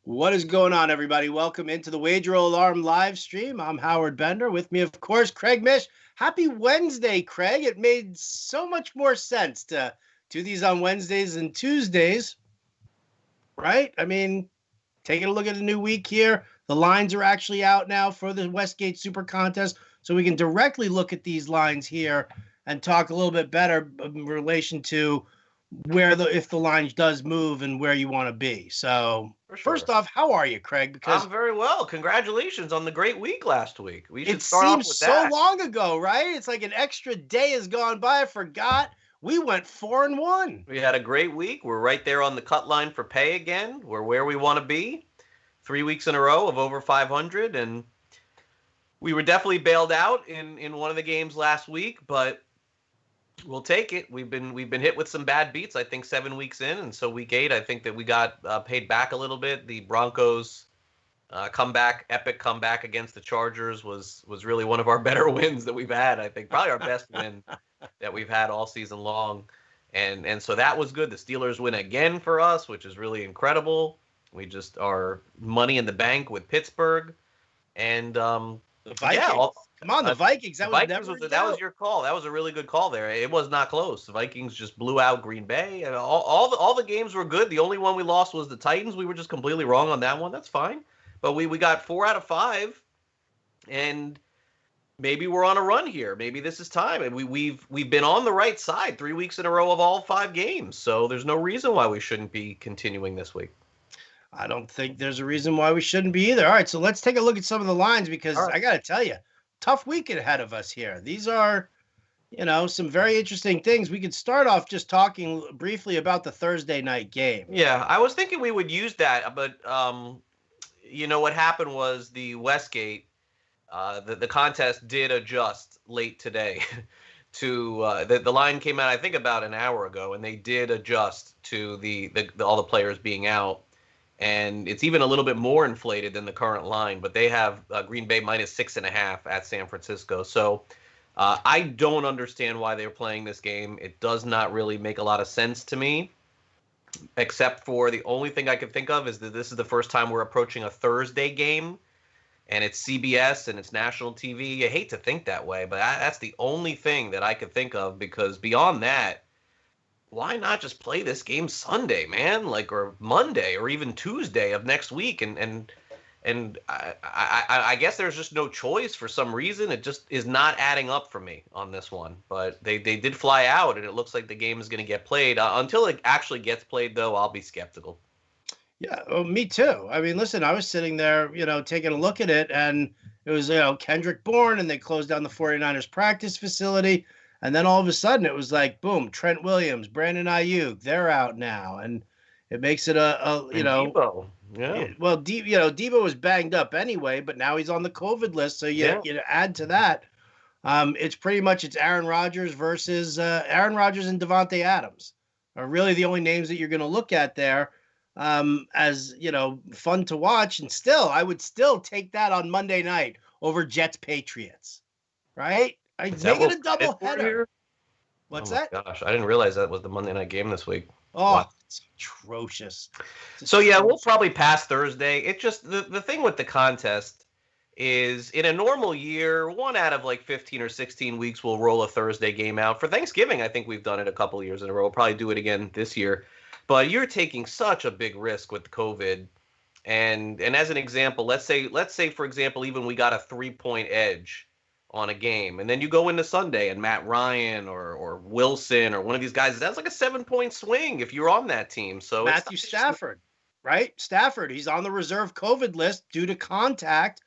What is going on, everybody? Welcome into the Wager Alarm live stream. I'm Howard Bender. With me, of course, Craig Mish. Happy Wednesday, Craig. It made so much more sense to do these on Wednesdays and Tuesdays, right? I mean, taking a look at the new week here. The lines are actually out now for the Westgate Super Contest, so we can directly look at these lines here and talk a little bit better in relation to if the line does move and where you want to be. So For first sure. off, how are you, Craig? Because I'm very well. Congratulations on the great week last week. We should it start off seems with so that. long ago, right? It's like an extra day has gone by. I forgot we went 4-1. We had a great week. We're right there on the cut line for pay again. We're where we want to be. 3 weeks in a row of over 500, and we were definitely bailed out in one of the games last week, but we'll take it. We've been hit with some bad beats. I think 7 weeks in, and so week 8, I think that we got paid back a little bit. The Broncos epic comeback against the Chargers was really one of our better wins that we've had. I think probably our best win that we've had all season long, and so that was good. The Steelers win again for us, which is really incredible. We just are money in the bank with Pittsburgh, and The Vikings. yeah, Come on, the Vikings. That the was Vikings never that was your call. That was a really good call there. It was not close. The Vikings just blew out Green Bay, and all the games were good. The only one we lost was the Titans. We were just completely wrong on that one. That's fine. But we got 4 out of 5, and maybe we're on a run here. Maybe this is time. And we've been on the right side 3 weeks in a row of all 5 games. So there's no reason why we shouldn't be continuing this week. I don't think there's a reason why we shouldn't be either. All right, so let's take a look at some of the lines because All right. I got to tell you, tough week ahead of us here. These are, some very interesting things. We could start off just talking briefly about the Thursday night game. Yeah, I was thinking we would use that, but what happened was the Westgate, the contest did adjust late today. The line came out I think about an hour ago, and they did adjust to the all the players being out, and it's even a little bit more inflated than the current line. But they have Green Bay -6.5 at San Francisco, so I don't understand why they're playing this game. It does not really make a lot of sense to me, except for the only thing I can think of is that this is the first time we're approaching a Thursday game, and it's CBS and it's national TV. I hate to think that way, but that's the only thing that I could think of, because beyond that, why not just play this game Sunday, man? Or Monday or even Tuesday of next week, and I guess there's just no choice for some reason. It just is not adding up for me on this one. But they did fly out, and it looks like the game is going to get played. Until it actually gets played, though, I'll be skeptical. Yeah, well, me too. I mean, listen, I was sitting there, taking a look at it, and it was, Kendrick Bourne, and they closed down the 49ers practice facility. And then all of a sudden it was like, boom, Trent Williams, Brandon Ayuk, they're out now. And it makes it Debo. Yeah. well, Debo was banged up anyway, but now he's on the COVID list. So Yeah. you add to that. It's Aaron Rodgers versus Aaron Rodgers and Devontae Adams are really the only names that you're going to look at there as, fun to watch. And still, I would still take that on Monday night over Jets Patriots, right? I make it a double header. What's that? Gosh, I didn't realize that was the Monday night game this week. Oh, Wow. it's atrocious. So yeah, we'll probably pass Thursday. It just the thing with the contest is, in a normal year, 1 out of like 15 or 16 weeks we'll roll a Thursday game out. For Thanksgiving, I think we've done it a couple of years in a row. We'll probably do it again this year. But you're taking such a big risk with COVID. And as an example, let's say for example, even we got a 3-point edge on a game, and then you go into Sunday and Matt Ryan or Wilson or one of these guys, that's like a 7-point swing if you're on that team. So Matthew Stafford, right? Stafford, he's on the reserve COVID list due to contact,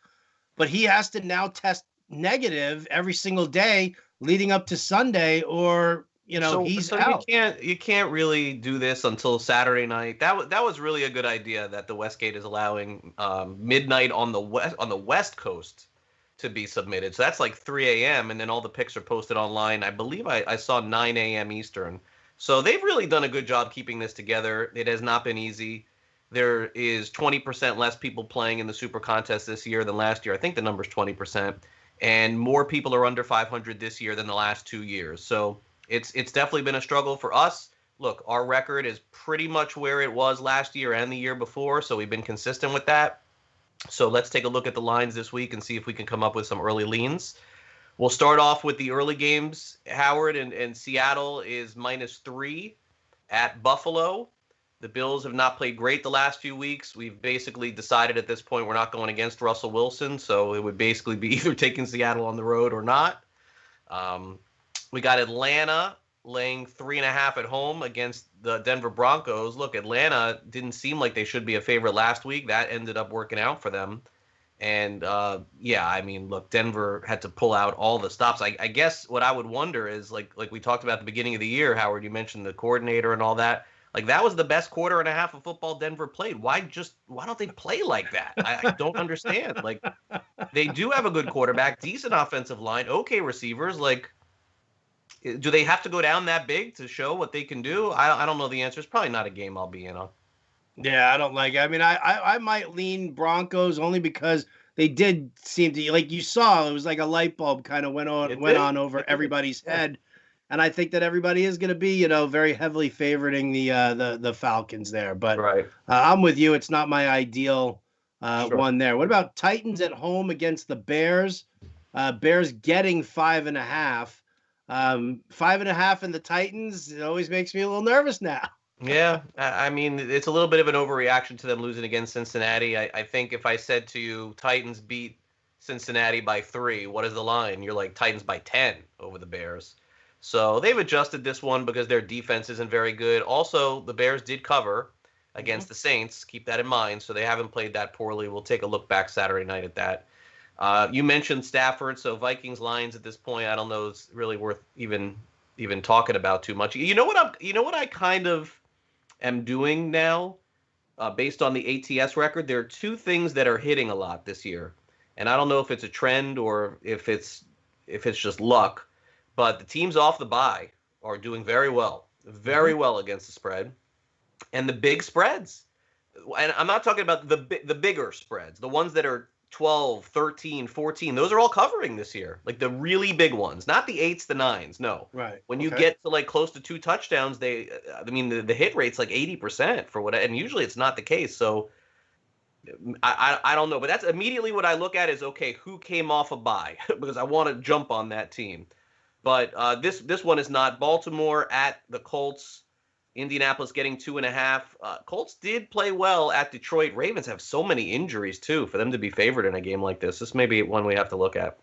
but he has to now test negative every single day leading up to Sunday, or he's out. You can't really do this until Saturday night. That was really a good idea that the Westgate is allowing midnight on the West Coast to be submitted. So that's like 3 a.m. and then all the picks are posted online. I believe I saw 9 a.m. Eastern. So they've really done a good job keeping this together. It has not been easy. There is 20% less people playing in the Super Contest this year than last year. I think the number's 20%. And more people are under 500 this year than the last 2 years. So it's definitely been a struggle for us. look, our record is pretty much where it was last year and the year before, so we've been consistent with that. So let's take a look at the lines this week and see if we can come up with some early leans. We'll start off with the early games. Howard and Seattle is -3 at Buffalo. The Bills have not played great the last few weeks. We've basically decided at this point we're not going against Russell Wilson, so it would basically be either taking Seattle on the road or not. We got Atlanta laying 3.5 at home against the Denver Broncos. Look, Atlanta didn't seem like they should be a favorite last week. That ended up working out for them. And yeah, I mean, look, Denver had to pull out all the stops. I guess what I would wonder is like we talked about at the beginning of the year, Howard, you mentioned the coordinator and all that. Like that was the best quarter and a half of football Denver played. Why don't they play like that? I don't understand. Like they do have a good quarterback, decent offensive line, okay receivers. Like, do they have to go down that big to show what they can do? I don't know the answer. It's probably not a game I'll be in on. Yeah, I don't like it. I mean, I might lean Broncos only because they did seem to, like you saw, it was like a light bulb kind of went on over everybody's head. And I think that everybody is going to be, very heavily favoriting the Falcons there. But Right. I'm with you. It's not my ideal Sure. one there. What about Titans at home against the Bears? Bears getting 5.5. 5.5 in the Titans, it always makes me a little nervous now. Yeah, I mean, it's a little bit of an overreaction to them losing against Cincinnati. I think if I said to you, Titans beat Cincinnati by 3, what is the line? You're like, Titans by 10 over the Bears. So they've adjusted this one because their defense isn't very good. Also, the Bears did cover against the Saints. Keep that in mind. So they haven't played that poorly. We'll take a look back Saturday night at that. You mentioned Stafford, so Vikings Lions at this point, I don't know, is really worth even talking about too much. You know what I kind of am doing now, based on the ATS record. There are two things that are hitting a lot this year, and I don't know if it's a trend or if it's just luck. But the teams off the bye are doing very well against the spread, and the big spreads. And I'm not talking about the bigger spreads, the ones that are 12, 13, 14. Those are all covering this year, like the really big ones, not the 8s, the 9s. No, right. When you get to like close to 2 touchdowns, the hit rate's like 80% for what, and usually it's not the case. So I don't know, but that's immediately what I look at is, okay, who came off a bye because I want to jump on that team. But this one is not. Baltimore at the Colts. Indianapolis getting 2.5. Colts did play well at Detroit. Ravens have so many injuries too for them to be favored in a game like this. This may be one we have to look at.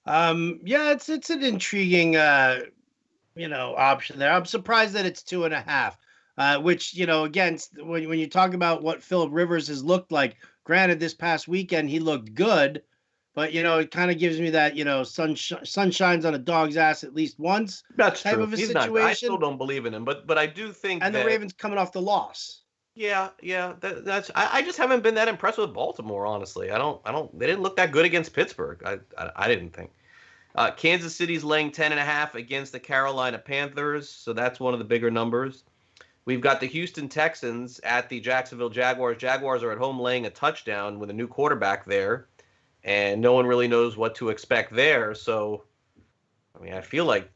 Yeah, it's an intriguing option there. I'm surprised that it's 2.5. Which, again, when you talk about what Phillip Rivers has looked like, granted this past weekend he looked good, but it kind of gives me that sun shines on a dog's ass at least once. That's type true. of a He's situation. not, I still don't believe in him, but I do think. And the Ravens coming off the loss. Yeah. That's. I just haven't been that impressed with Baltimore, honestly. I don't. They didn't look that good against Pittsburgh. I didn't think. Kansas City's laying 10.5 against the Carolina Panthers, so that's one of the bigger numbers. We've got the Houston Texans at the Jacksonville Jaguars. Jaguars are at home laying a touchdown with a new quarterback there, and no one really knows what to expect there. So, I mean, I feel like,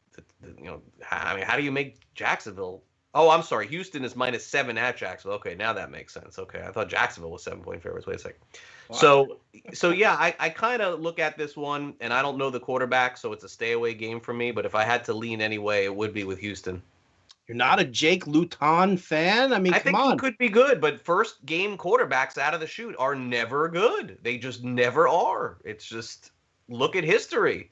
how do you make Jacksonville? Oh, I'm sorry. Houston is -7 at Jacksonville. Okay, now that makes sense. Okay, I thought Jacksonville was 7-point favorites. Wait a second. Wow. So yeah, I kind of look at this one, and I don't know the quarterback, so it's a stay away game for me. But if I had to lean anyway, it would be with Houston. You're not a Jake Luton fan? I mean, I think he could be good, but first game quarterbacks out of the chute are never good. They just never are. It's just, look at history.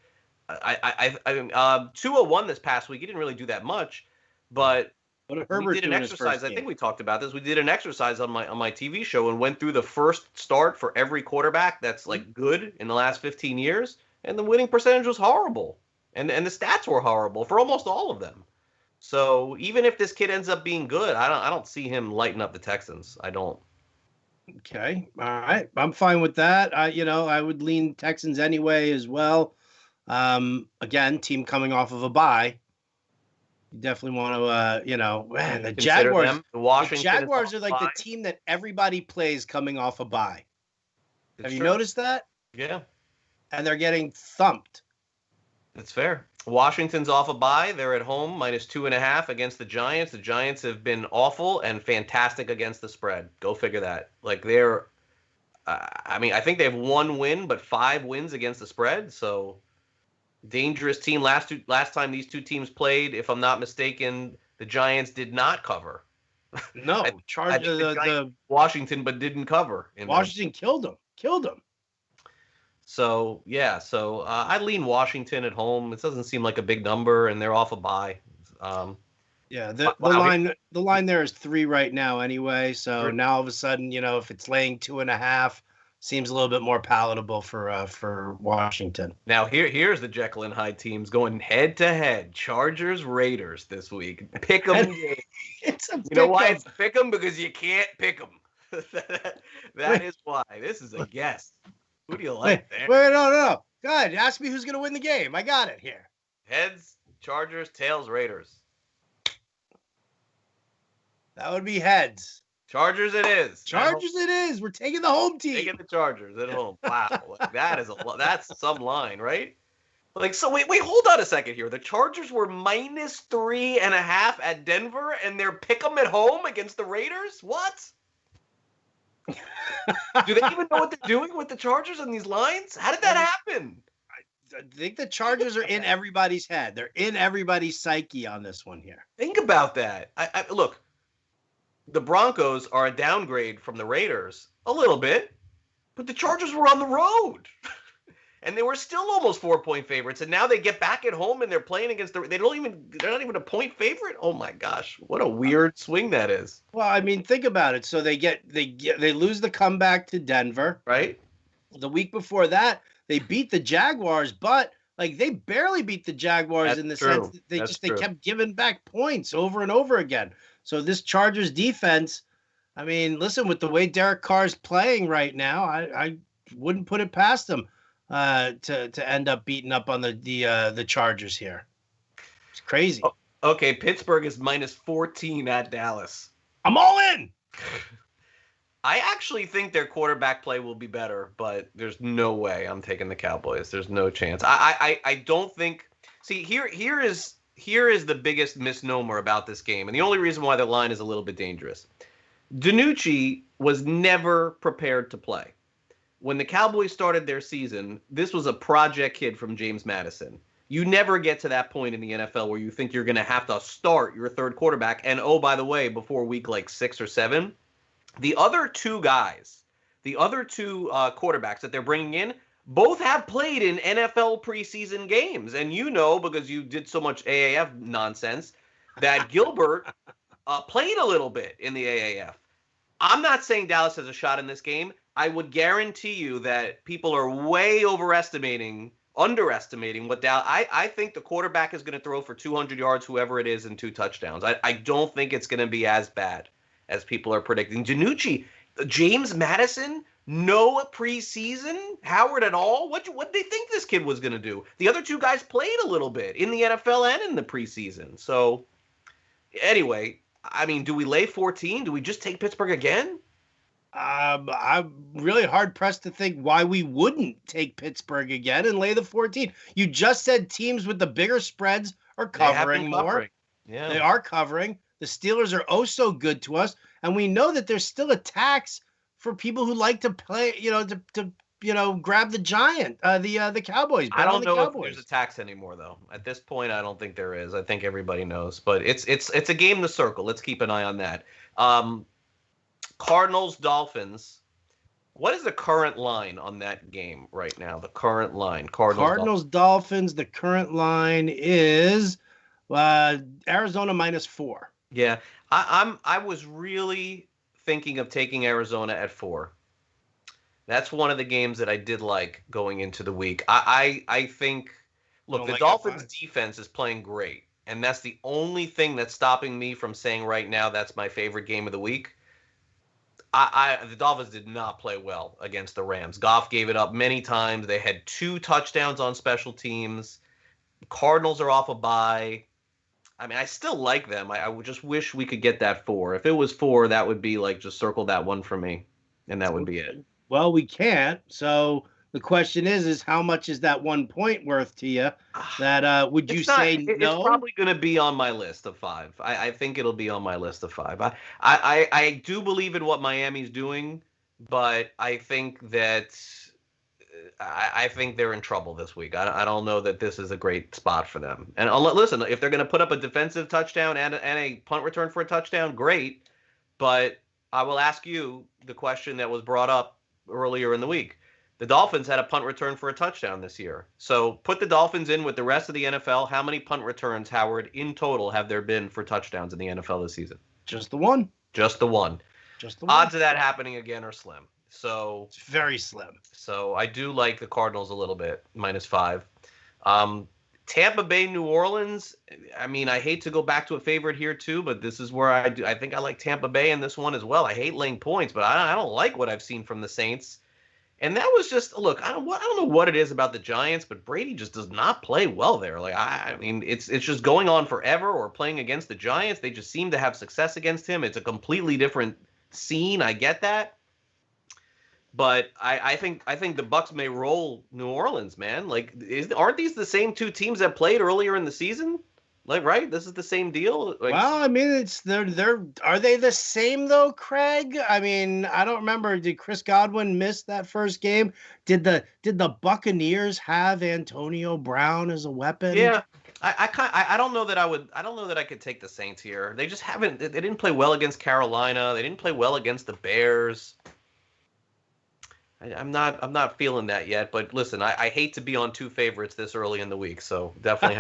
Tua won this past week. He didn't really do that much, but we did an exercise. I think we talked about this. We did an exercise on my TV show and went through the first start for every quarterback that's like good in the last 15 years, and the winning percentage was horrible, and the stats were horrible for almost all of them. So even if this kid ends up being good, I don't see him lighting up the Texans. I don't. Okay, all right, I'm fine with that. I would lean Texans anyway as well. Again, team coming off of a bye. You definitely want to, man, the Jaguars. The Jaguars are like the team that everybody plays coming off a bye. Have you noticed that? Yeah. And they're getting thumped. That's fair. Washington's off a bye. They're at home, -2.5 against the Giants. The Giants have been awful and fantastic against the spread. Go figure that. Like they're, I mean, I think they have one win, but 5 wins against the spread. So dangerous team. Last time these two teams played, if I'm not mistaken, the Giants did not cover. No, I think the Washington, but didn't cover. Washington killed them. Killed them. So yeah, I lean Washington at home. It doesn't seem like a big number, and they're off a bye. Yeah, the line there is 3 right now anyway. So now all of a sudden, if it's laying 2.5, seems a little bit more palatable for Washington. Now here's the Jekyll and Hyde teams going head to head. Chargers Raiders this week. Pick 'em. It's a you know why it's pick 'em? Because you can't pick 'em. that is why. This is a guess. Who do you like there? Wait, no. Go ahead. Ask me who's going to win the game. I got it here. Heads, Chargers, tails, Raiders. That would be heads. Chargers it is. Chargers it is. We're taking the home team. Taking the Chargers at home. Wow. That's some line, right? Like, so wait, hold on a second here. The Chargers were -3.5 at Denver, and they're pick 'em at home against the Raiders? What? Do they even know what they're doing with the Chargers on these lines? How did that happen? I think the Chargers are in everybody's head. They're in everybody's psyche on this one here. Think about that. Look, the Broncos are a downgrade from the Raiders a little bit, but the Chargers were on the road. And they were still almost 4-point favorites, and now they get back at home and they're playing against they're not even a point favorite. Oh my gosh, what a weird swing that is. Well, I mean, think about it. So they lose the comeback to Denver, right? The week before that, they beat the Jaguars, but like they barely beat the Jaguars in the sense that they kept giving back points over and over again. So this Chargers defense, I mean, listen, with the way Derek Carr's playing right now, I wouldn't put it past them. To end up beating up on the Chargers here. It's crazy. Oh, okay, Pittsburgh is -14 at Dallas. I'm all in. I actually think their quarterback play will be better, but there's no way I'm taking the Cowboys. There's no chance. I don't think. See, here is the biggest misnomer about this game, and the only reason why the line is a little bit dangerous. DiNucci was never prepared to play. When the Cowboys started their season, this was a project kid from James Madison. You never get to that point in the NFL where you think you're going to have to start your third quarterback. And oh, by the way, before week like 6 or 7, the other two quarterbacks that they're bringing in, both have played in NFL preseason games. And because you did so much AAF nonsense, that Gilbert played a little bit in the AAF. I'm not saying Dallas has a shot in this game. I would guarantee you that people are way underestimating what Dallas. I think the quarterback is going to throw for 200 yards, whoever it is, and 2 touchdowns. I don't think it's going to be as bad as people are predicting. DiNucci, James Madison, no preseason, Howard at all. What they think this kid was going to do? The other two guys played a little bit in the NFL and in the preseason. So anyway, I mean, do we lay 14? Do we just take Pittsburgh again? I'm really hard pressed to think why we wouldn't take Pittsburgh again and lay the 14. You just said teams with the bigger spreads are covering more. Yeah, they are covering. The Steelers are oh so good to us, and we know that there's still a tax for people who like to play. To grab the giant, the Cowboys. I don't know if there's a tax anymore, though. At this point, I don't think there is. I think everybody knows, but it's a game to circle. Let's keep an eye on that. Cardinals, Dolphins. What is the current line on that game right now? The current line. Cardinals, Dolphins. The current line is Arizona -4. Yeah, I was really thinking of taking Arizona at 4. That's one of the games that I did like going into the week. I think, look, the Dolphins defense is playing great, and that's the only thing that's stopping me from saying right now that's my favorite game of the week. The Dolphins did not play well against the Rams. Goff gave it up many times. They had 2 touchdowns on special teams. Cardinals are off a bye. I mean, I still like them. I would just wish we could get that 4. If it was 4, that would be like just circle that one for me, and that would be it. Well, we can't. So The question is how much is that 1 point worth to you? That would you It's not. say It's no? probably going to be on my list of five. I think it'll be on my list of five. I do believe in what Miami's doing, but I think that I think they're in trouble this week. I don't know that this is a great spot for them. And listen, if they're going to put up a defensive touchdown and a punt return for a touchdown, great. But I will ask you the question that was brought up earlier in the week. The Dolphins had a punt return for a touchdown this year. So put the Dolphins in with the rest of the NFL. How many punt returns, Howard, in total have there been for touchdowns in the NFL this season? Just the one. Just the one. Just the one. Odds of that happening again are slim. So it's very slim. So I do like the Cardinals a little bit, -5. Tampa Bay, New Orleans. I mean, I hate to go back to a favorite here too, but this is where I think I like Tampa Bay in this one as well. I hate laying points, but I don't like what I've seen from the Saints. And that was just look. I don't know what it is about the Giants, but Brady just does not play well there. Like I mean, it's just going on forever. Or playing against the Giants, they just seem to have success against him. It's a completely different scene. I get that, but I think the Bucs may roll New Orleans, man. Like, aren't these the same two teams that played earlier in the season? Like, right? This is the same deal. Like, well, I mean, they're are they the same though, Craig? I mean, I don't remember. Did Chris Godwin miss that first game? Did the Buccaneers have Antonio Brown as a weapon? Yeah. I don't know that I don't know that I could take the Saints here. They just haven't. They didn't play well against Carolina. They didn't play well against the Bears. I'm not feeling that yet. But listen, I hate to be on two favorites this early in the week, so definitely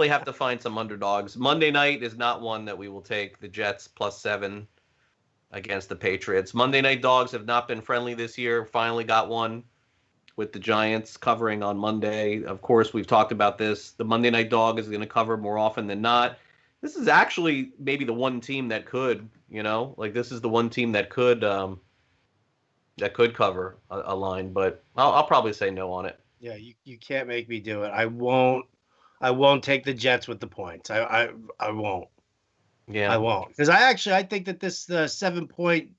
have to find some underdogs. Monday night is not one that we will take. The Jets +7 against the Patriots. Monday night dogs have not been friendly this year. Finally got one with the Giants covering on Monday. Of course, we've talked about this. The Monday night dog is going to cover more often than not. This is actually maybe the one team that could, like this is the one team that could cover a line, but I'll probably say no on it. Yeah, you can't make me do it. I won't take the Jets with the points. I won't. Yeah, I won't, because I think that this 7-point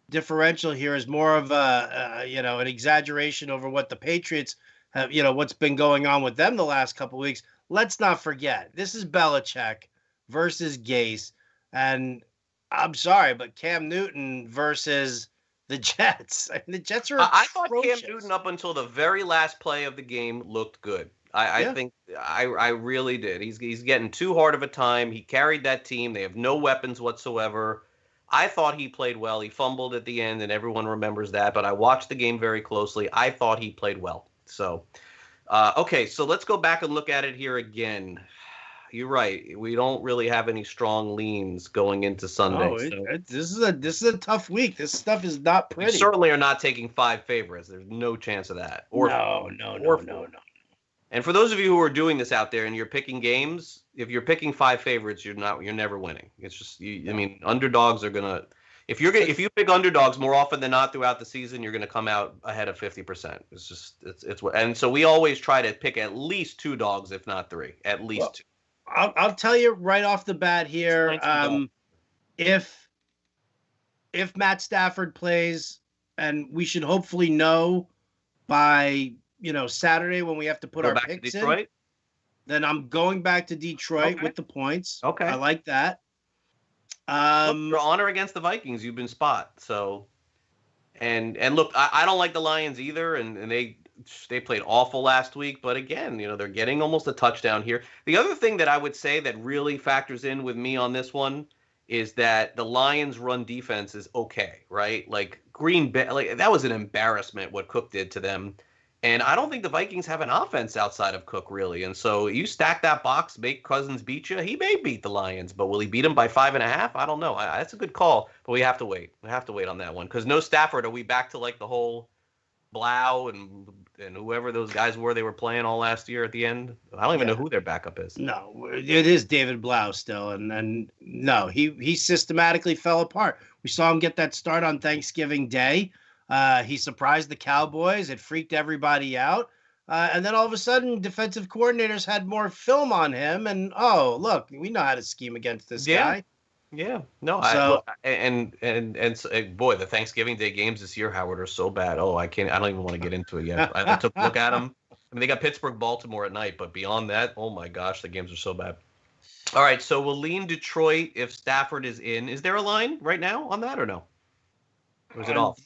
differential here is more of an exaggeration over what the Patriots have, what's been going on with them the last couple of weeks. Let's not forget, this is Belichick versus Gase, and I'm sorry, but Cam Newton versus the Jets. I mean, the Jets are I thought Cam Newton up until the very last play of the game looked good. I think I really did. He's getting too hard of a time. He carried that team. They have no weapons whatsoever. I thought he played well. He fumbled at the end, and everyone remembers that. But I watched the game very closely. I thought he played well. So, okay, so let's go back and look at it here again. You're right. We don't really have any strong leans going into Sunday. This is a tough week. This stuff is not pretty. We certainly are not taking 5 favorites. There's no chance of that. No. And for those of you who are doing this out there and you're picking games, if you're picking 5 favorites, you're never winning. It's just I mean, underdogs are gonna. If you pick underdogs more often than not throughout the season, you're gonna come out ahead of 50%. It's just it's and so we always try to pick at least 2 dogs, if not 3, at least 2. I'll tell you right off the bat here, if Matt Stafford plays, and we should hopefully know by Saturday when we have to put our picks in, then I'm going back to Detroit with the points. Okay, I like that. Your honor against the Vikings, you've been spot. So, and look, I don't like the Lions either, and they played awful last week, but again, they're getting almost a touchdown here. The other thing that I would say that really factors in with me on this one is that the Lions' run defense is okay, right? Like Green Bay, like that was an embarrassment what Cook did to them. And I don't think the Vikings have an offense outside of Cook, really. And so you stack that box, make Cousins beat you. He may beat the Lions, but will he beat them by 5.5? I don't know. That's a good call, but we have to wait. We have to wait on that one because no Stafford. Are we back to like the whole Blau and whoever those guys were they were playing all last year at the end? I don't even know who their backup is. No, it is David Blau still, and no, he systematically fell apart. We saw him get that start on Thanksgiving Day. He surprised the Cowboys. It freaked everybody out. And then all of a sudden, defensive coordinators had more film on him. And, oh, look, we know how to scheme against this guy. Yeah, no, I So look, boy, the Thanksgiving Day games this year, Howard, are so bad. Oh, I can't. I don't even want to get into it yet. I took a look at them. I mean, they got Pittsburgh, Baltimore at night, but beyond that, oh my gosh, the games are so bad. All right, so we'll lean Detroit if Stafford is in. Is there a line right now on that or no? Or is it off?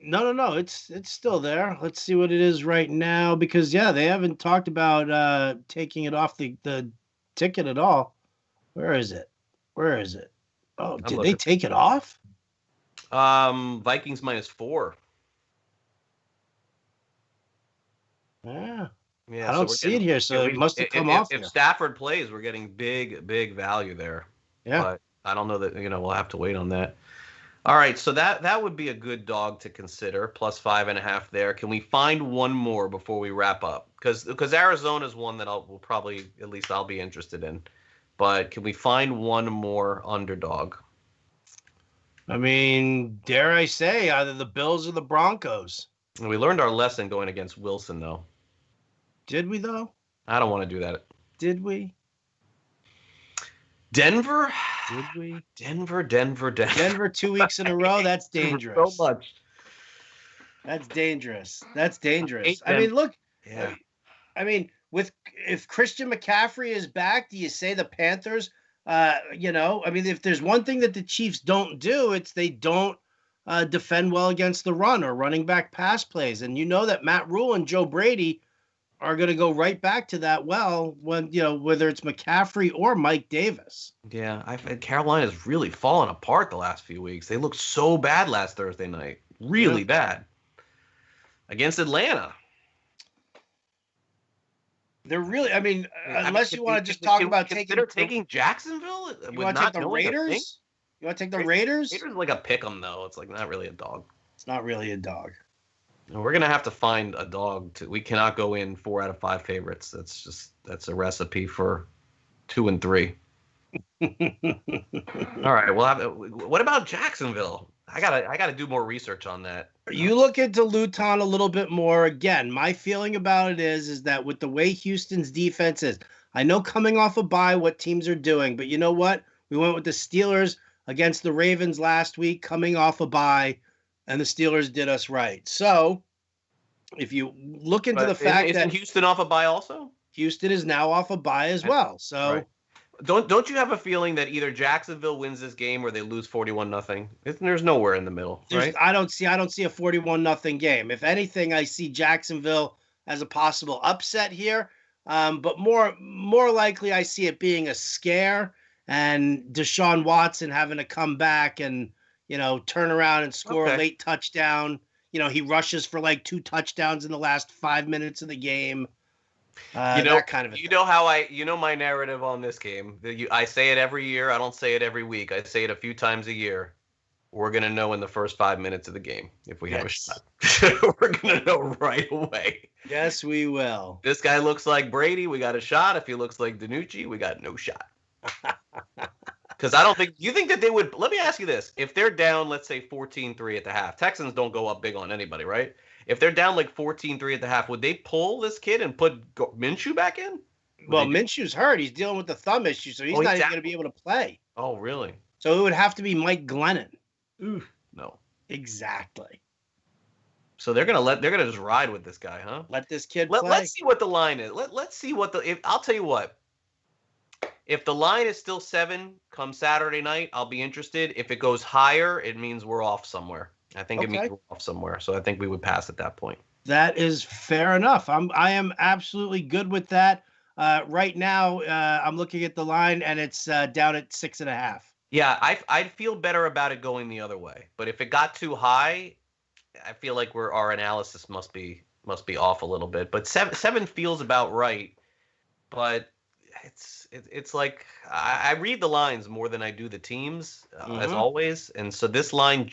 no, it's still there. Let's see what it is right now because yeah, they haven't talked about taking it off the ticket at all. Where is it? Where is it? Oh, I'm did they looking. take it off? Vikings -4. Yeah, Yeah, I so don't we're see it getting here, so it must have come off if here. Stafford plays, we're getting big value there. Yeah. But I don't know that we'll have to wait on that. All right, so that would be a good dog to consider, +5.5 there. Can we find one more before we wrap up? Because Arizona is one that will probably at least I'll be interested in. But can we find one more underdog? I mean, dare I say, either the Bills or the Broncos. And we learned our lesson going against Wilson, though. Did we though? I don't want to do that. Did we? Denver? Did we? Denver. Denver 2 weeks in a row. That's So dangerous. much. That's dangerous. That's I dangerous. hate I mean, them. look. Yeah. I mean, with if Christian McCaffrey is back, do you say the Panthers? I mean, if there's one thing that the Chiefs don't do, it's they don't defend well against the run or running back pass plays. And you know that Matt Rule and Joe Brady are going to go right back to that well when whether it's McCaffrey or Mike Davis. Yeah, Carolina's really fallen apart the last few weeks. They looked so bad last Thursday night. Really bad. Against Atlanta. They're really. I mean, unless you want to just can talk we about taking Jacksonville. You want to take the Raiders? You want to take the Raiders? Raiders like a pick 'em though. It's like not really a dog. It's not really a dog. And we're gonna have to find a dog. We cannot go in 4 out of 5 favorites. That's a recipe for 2 and 3. All right. What about Jacksonville? I gotta do more research on that. You look into Luton a little bit more. Again, my feeling about it is that with the way Houston's defense is, I know coming off a bye what teams are doing, but you know what? We went with the Steelers against the Ravens last week, coming off a bye, and the Steelers did us right. So, if you look into the fact that Houston off a bye also, Houston is now off a bye as well. So. Right. Don't you have a feeling that either Jacksonville wins this game or they lose 41-0? There's nowhere in the middle, right? I don't see a 41-0 game. If anything, I see Jacksonville as a possible upset here. But more likely, I see it being a scare and Deshaun Watson having to come back and turn around and score a late touchdown. He rushes for like 2 touchdowns in the last 5 minutes of the game. That kind of a thing. My narrative on this game. I say it every year. I don't say it every week. I say it a few times a year. We're gonna know in the first 5 minutes of the game if we have a shot. We're gonna know right away. Yes, we will. This guy looks like Brady. We got a shot. If he looks like DiNucci, we got no shot. Because I don't think you think that they would. Let me ask you this: if they're down, let's say 14-3 at the half, Texans don't go up big on anybody, right? If they're down like 14-3 at the half, would they pull this kid and put Minshew back in? Well, Minshew's hurt. He's dealing with the thumb issue, so he's not even going to be able to play. Oh, really? So it would have to be Mike Glennon. Ooh, no. Exactly. So they're gonna just ride with this guy, huh? Let this kid play. Let's see what the line is. Let's see what I'll tell you what. If the line is still 7 come Saturday night, I'll be interested. If it goes higher, it means we're off somewhere. I think it means we're off somewhere. So I think we would pass at that point. That is fair enough. I am absolutely good with that. Right now, I'm looking at the line and it's down at 6.5. Yeah, I'd feel better about it going the other way. But if it got too high, I feel like our analysis must be off a little bit. But 7 feels about right. But it's like I read the lines more than I do the teams, as always. And so this line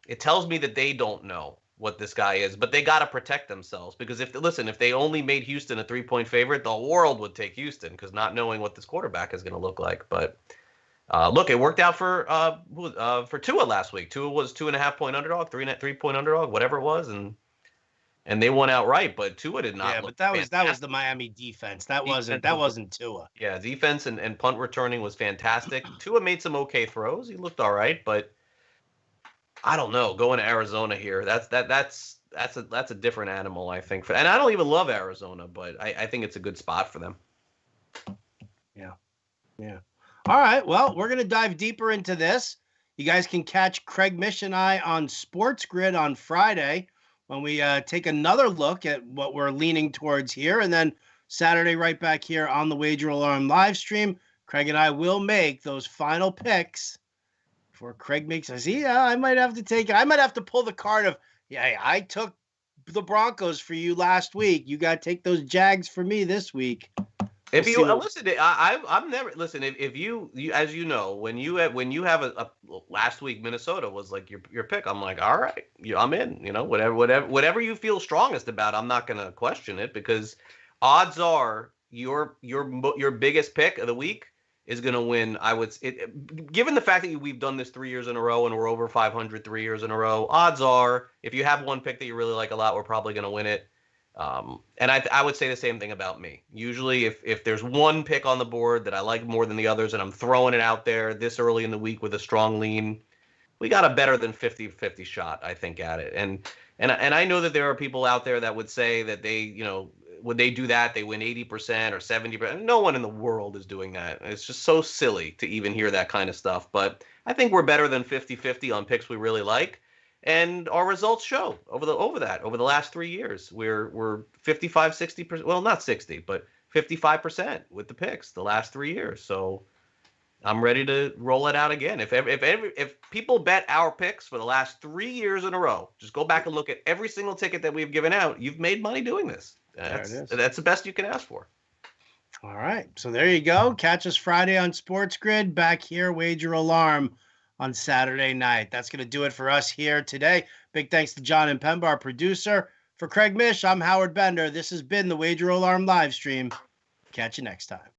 it tells me that they don't know what this guy is, but they got to protect themselves because if they only made Houston a 3-point favorite, the world would take Houston because not knowing what this quarterback is going to look like. But look, it worked out for Tua last week. Tua was 2.5-point underdog, 3-point underdog, whatever it was, and and they won outright. But Tua did not Yeah, look but that was fantastic. the Miami defense. That Defense was wasn't Tua. Yeah, defense and punt returning was fantastic. Tua made some okay throws. He looked all right, but I don't know. Going to Arizona here, that's a different animal, I think. And I don't even love Arizona, but I think it's a good spot for them. Yeah. Yeah. All right. Well, we're going to dive deeper into this. You guys can catch Craig, Mish, and I on Sports Grid on Friday when we take another look at what we're leaning towards here. And then Saturday, right back here on the Wager Alarm live stream, Craig and I will make those final picks before Craig makes us. Yeah, I might have to take it. I might have to pull the card of, yeah, I took the Broncos for you last week. You got to take those Jags for me this week. If you listen, I'm never listen. If you as you know, when you have a last week Minnesota was like your pick, I'm like, all right, I'm in. Whatever you feel strongest about, I'm not gonna question it because odds are your biggest pick of the week is gonna win. Given the fact that we've done this 3 years in a row and we're over 500 3 years in a row, odds are if you have one pick that you really like a lot, we're probably gonna win it. And I would say the same thing about me. Usually, if there's one pick on the board that I like more than the others and I'm throwing it out there this early in the week with a strong lean, we got a better than 50-50 shot, I think, at it. And I know that there are people out there that would say that they, when they do that, they win 80% or 70%. No one in the world is doing that. It's just so silly to even hear that kind of stuff. But I think we're better than 50-50 on picks we really like. And our results show over the last 3 years. We're 55, 60%. Well, not 60, but 55% with the picks the last 3 years. So I'm ready to roll it out again. If people bet our picks for the last 3 years in a row, just go back and look at every single ticket that we've given out. You've made money doing this. That's the best you can ask for. All right. So there you go. Catch us Friday on Sports Grid. Back here, Wager Alarm on Saturday night. That's going to do it for us here today. Big thanks to John and Pemba, our producer. For Craig Mish, I'm Howard Bender. This has been the Wager Alarm live stream. Catch you next time.